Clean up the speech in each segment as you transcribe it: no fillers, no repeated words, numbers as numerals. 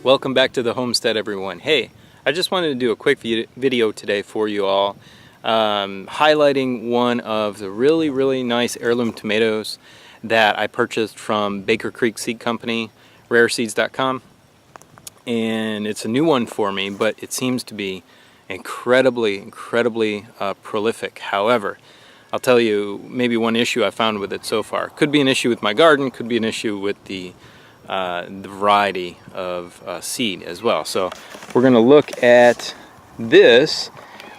Welcome back to the homestead, everyone. Hey, I just wanted to do a quick video today for you all, highlighting one of the really nice heirloom tomatoes that I purchased from Baker Creek Seed Company, rareseeds.com. And it's a new one for me, but it seems to be incredibly prolific. However, I'll tell you maybe one issue I found with it so far. Could be an issue with my garden, could be an issue with the variety of seed as well. So we're going to look at this,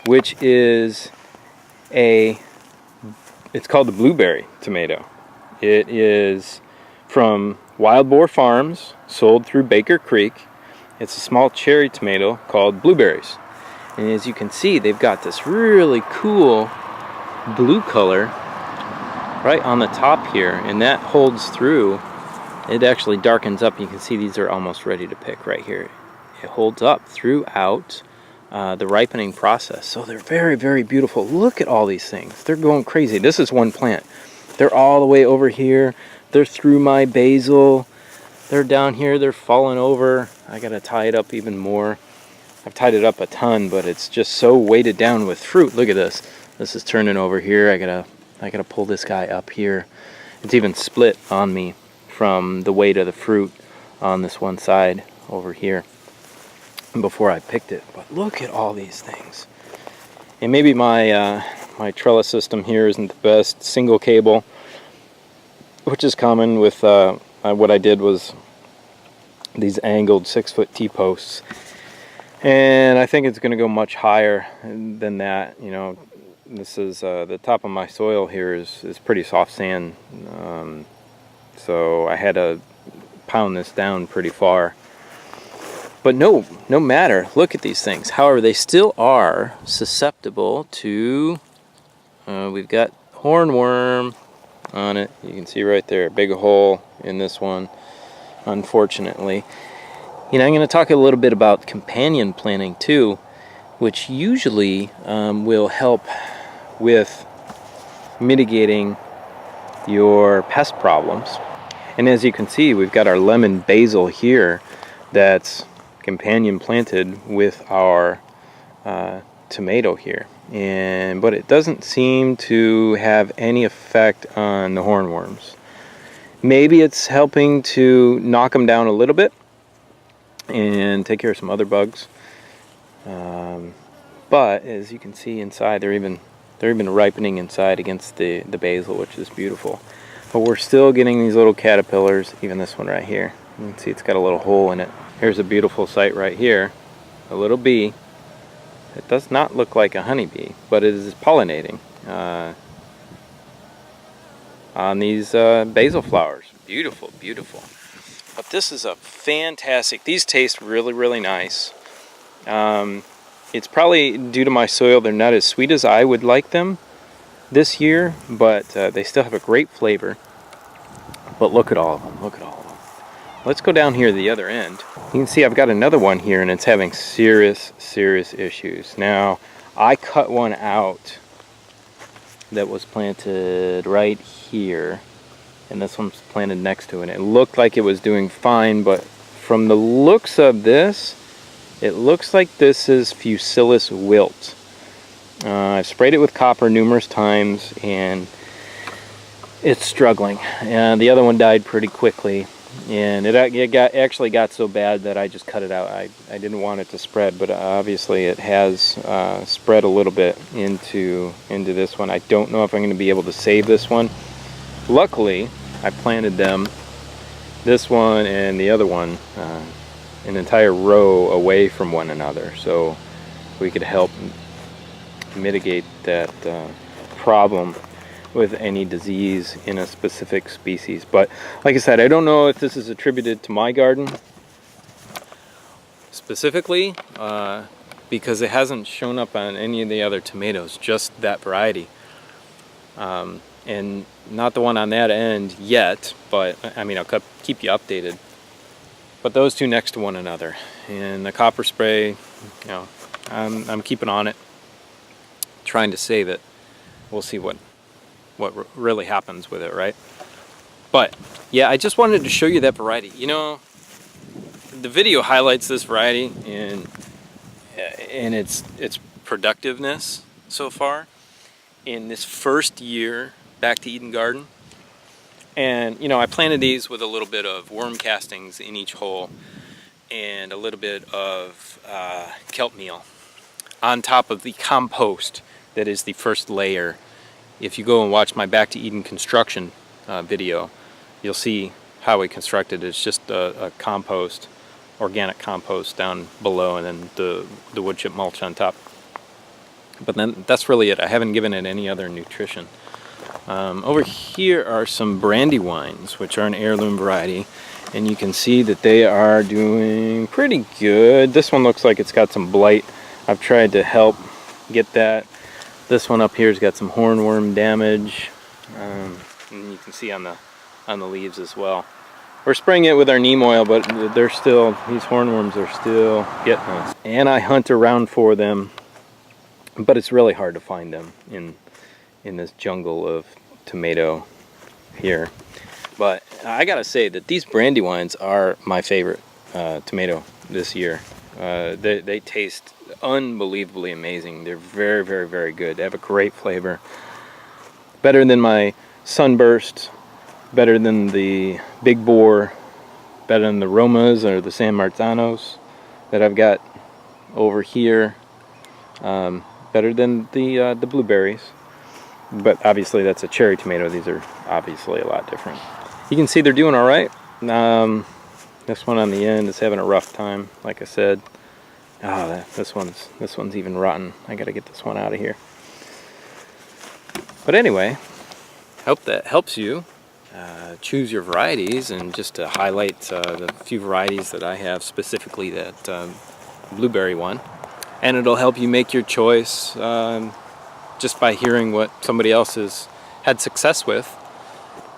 which is it's called the blueberry tomato. It is from Wild Boar Farms, sold through Baker Creek. It's a small cherry tomato called blueberries. And as you can see, they've got this really cool blue color right on the top here, and that holds through. It actually darkens up. You can see these are almost ready to pick right here. It holds up throughout the ripening process. So they're very beautiful. Look at all these things. They're going crazy. This is one plant. They're all the way over here. They're through my basil. They're down here. They're falling over. I gotta tie it up even more. I've tied it up a ton, but it's just so weighted down with fruit. Look at this. This is turning over here. I gotta pull this guy up here. It's even split on me from the weight of the fruit on this one side over here before I picked it. But look at all these things. And maybe my my trellis system here isn't the best. Single cable, which is common with what I did was these angled 6-foot T-posts, and I think it's going to go much higher than that. You know, this is the top of my soil here is pretty soft sand. So I had to pound this down pretty far. But no matter, look at these things. However, they still are susceptible to, we've got hornworm on it. You can see right there, big hole in this one, unfortunately. You know, I'm going to talk a little bit about companion planting too, which usually will help with mitigating your pest problems. And as you can see, we've got our lemon basil here that's companion planted with our tomato here, but it doesn't seem to have any effect on the hornworms. Maybe it's helping to knock them down a little bit and take care of some other bugs, but as you can see inside, they're even ripening inside against the basil, which is beautiful. But we're still getting these little caterpillars, even this one right here. You can see it's got a little hole in it. Here's a beautiful sight right here, a little bee. It does not look like a honeybee, but it is pollinating on these basil flowers. Beautiful. But this is a fantastic, these taste really nice. It's probably due to my soil, they're not as sweet as I would like them this year, but they still have a great flavor. But look at all of them, Let's go down here to the other end. You can see I've got another one here, and it's having serious issues. Now, I cut one out that was planted right here, and this one's planted next to it. It looked like it was doing fine, but from the looks of this, it looks like this is Fusilis wilt. I've sprayed it with copper numerous times, and it's struggling. And the other one died pretty quickly, and it actually got so bad that I just cut it out. I didn't want it to spread, but obviously it has spread a little bit into this one. I don't know if I'm going to be able to save this one. Luckily, I planted them, this one and the other one, an entire row away from one another, so we could help mitigate that problem with any disease in a specific species. But like I said, I don't know if this is attributed to my garden specifically, because it hasn't shown up on any of the other tomatoes, just that variety, and not the one on that end yet, but I mean, I'll keep you updated. But those two next to one another, and the copper spray, you know, I'm keeping on it, trying to save it. We'll see what really happens with it, right? But yeah, I just wanted to show you that variety. You know, the video highlights this variety and its productiveness so far in this first year back to Eden Garden. And you know, I planted these with a little bit of worm castings in each hole and a little bit of kelp meal on top of the compost that is the first layer. If you go and watch my Back to Eden construction video, you'll see how we constructed it. It's just a compost, organic compost down below, and then the wood chip mulch on top. But then that's really it. I haven't given it any other nutrition. Over here are some brandywines, which are an heirloom variety, and you can see that they are doing pretty good. This one looks like it's got some blight. I've tried to help get that. This one up here's got some hornworm damage, and you can see on the leaves as well. We're spraying it with our neem oil, but they're still, these hornworms are still getting us. And I hunt around for them, but it's really hard to find them in this jungle of tomato here. But I gotta say that these brandywines are my favorite tomato this year. They taste unbelievably amazing. They're very, very, very good. They have a great flavor. Better than my Sunburst, better than the Big Boar, better than the Romas or the San Marzanos that I've got over here. Better than the blueberries. But obviously that's a cherry tomato. These are obviously a lot different. You can see they're doing all right. This one on the end is having a rough time, like I said. This one's even rotten. I gotta get this one out of here. But anyway, hope that helps you choose your varieties, and just to highlight the few varieties that I have, specifically that blueberry one. And it'll help you make your choice just by hearing what somebody else has had success with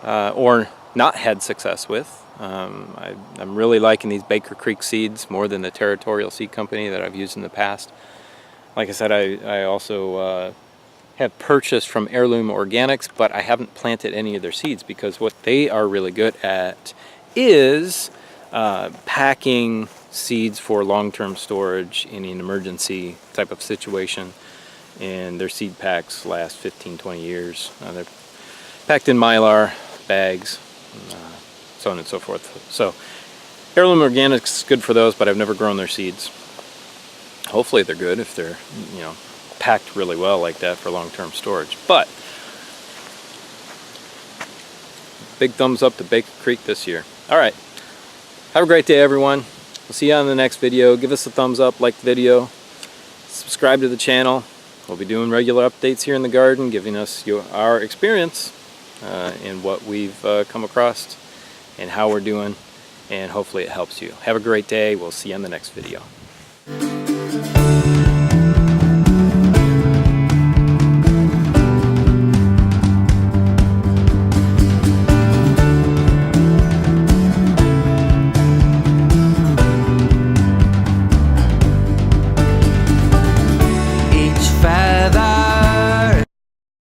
or not had success with. I'm really liking these Baker Creek seeds more than the Territorial Seed Company that I've used in the past. Like I said, I also have purchased from Heirloom Organics, but I haven't planted any of their seeds because what they are really good at is packing seeds for long-term storage in an emergency type of situation. And their seed packs last 15-20 years. They're packed in Mylar bags, so on and so forth. So Heirloom Organics is good for those, but I've never grown their seeds. Hopefully they're good if they're, you know, packed really well like that for long-term storage. But big thumbs up to Baker Creek this year. All right, have a great day, everyone. We'll see you on the next video. Give us a thumbs up, like the video, subscribe to the channel. We'll be doing regular updates here in the garden, giving us our experience in what we've come across and how we're doing, and hopefully it helps you. Have a great day. We'll see you on the next video.